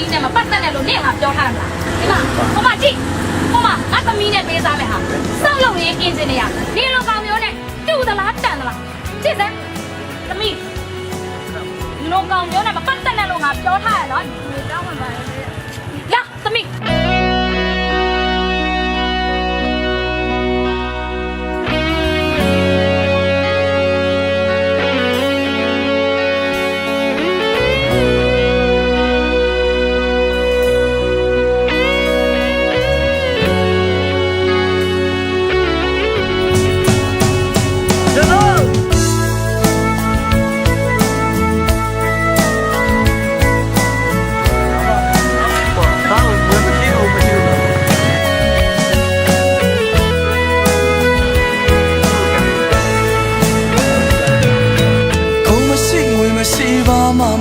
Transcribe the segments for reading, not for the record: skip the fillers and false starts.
ီးနဲ့မပတ်သက်နဲ့လို့နင့်ဟာပြောထားမှာဒီမှာဟိုမှာကြည့်ဟိုမှာငါသမီးနဲ့ပေးစားမယ်ဟာစောက်လုပ်ရင်းအင်ဂျင်နီယာဒီလိုကောင်မျိုးနဲ့တူသလားတန်သလားကြည့်စမ်းသမီးဒီလိုကောင်မျိုးနဲ့မပတ်သက်နဲ့လို့ငါပြောထားရနော်ဒီတောင်းမှပါလာသမီး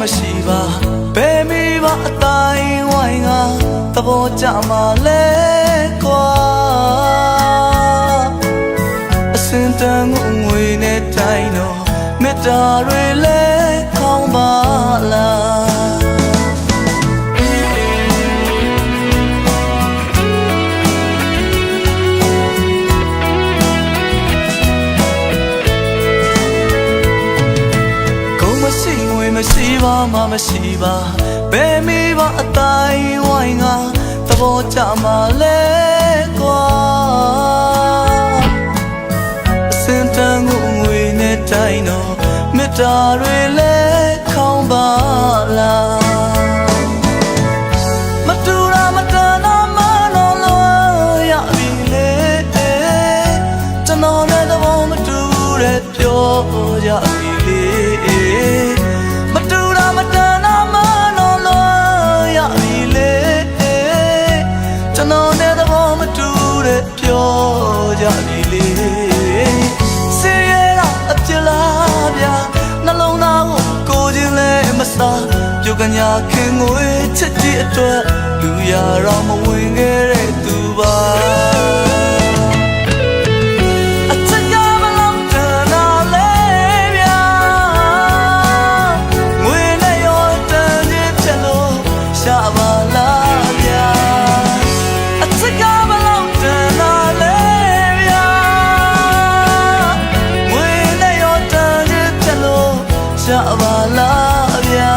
မရှိပါဘယ်မိဘအတိုင်းဝိုင်းကသဘောကျမှလဲကွာအစင်တန်ငွေနဲ့တိုင်းတော့မေတ္တာတွေလဲခေါင်းပါလားမရှိပါမမရှိပါဘယ်မိဘအတိုင်းဝိုင်းကသဘောကျမှလဲကွာအစင်တန်ငွေနဲ့တိုင်းတော့မေတ္တာတွေလဲခေါင်းပါလားမတူတာမတန်တာမနော်လို့ရပြီလေကျွန်တော်နဲ့သဘောမတူတဲ့ပြောရပြီလေပြောကြပြီလေစေရတာအပြစ်လားဗျာနှလုံးသားကိုချင်းလဲမစားပြုတ်ကညာခင်ငွေချစ်တဲ့အတွက်လူရတော့မဝင်ခဲ့တဲ့သူပါကြပါလားဗျာ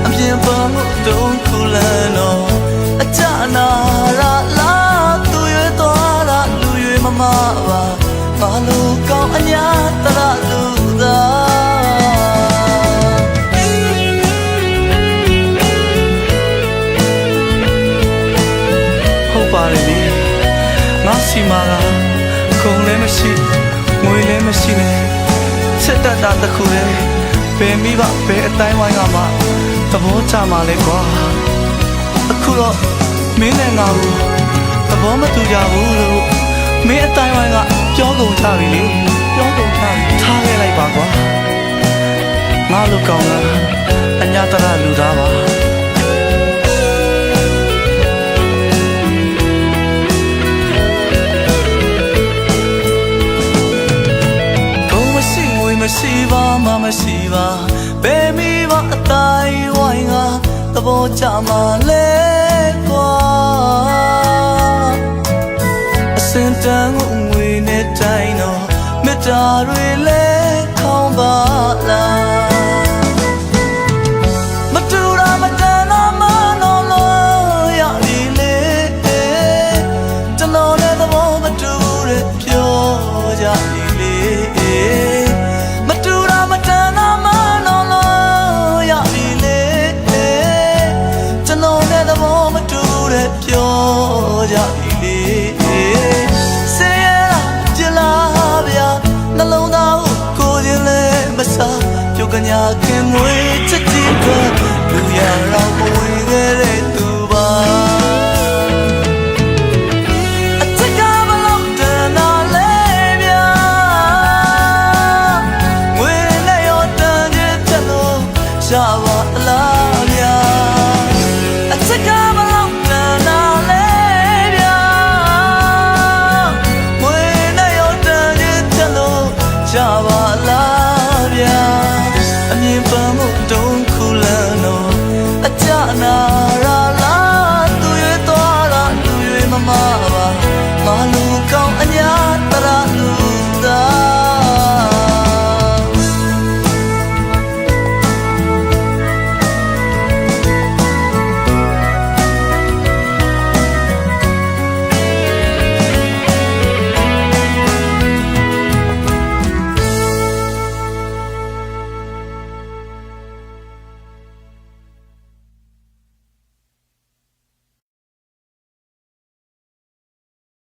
အမြင်ပေါ်မှုတုံးခုလန်းတော့အကြနာရလားသူရွေးသွားတာလူရွေးမမပါဘာလို့ကောင်းအညာတရလူသာဟုတ်ပါလေငါစီမာကခုံလည်းမရှိငွေလည်းမရှိနဲ့စစ်တပ်တာတစ်ခုလေဘယ်မိဘဘယ်အတိုင်းဝိုင်းကမှသဘောကျမှလဲကွာအခုတော့မင်းနဲ့ငါကိုသဘောမတူကြဘူးလို့မင်းအတိုင်းဝိုင်းကပြောကုန်ကြပြီလေပြောကုန်ကြပြီထားခဲ့လိုက်ပါကွာငါလိုကောင်းလားအညာတရလူသားပါမရှိပါမမရှိပါဘယ်မိဘအတိုင်းဝိုင်းကသဘောကျမှလဲကွာအစင်တန်ငွေနဲ့တိုင်းတော့မေတ္တာတွေလဲခေါင်းပါလားမတူတာမတန်တာမနော်လို့ရပြီလေကျွန်တော်နဲ့သဘောမတူတဲ့ပြောကြပြီလေပြောကြပြီလေစေရတာကြလားဗျာနှလုံးသားကိုချင်းလဲမစားပြုတ်ကညာခင်ငွေချစ်တဲ့လူရတော့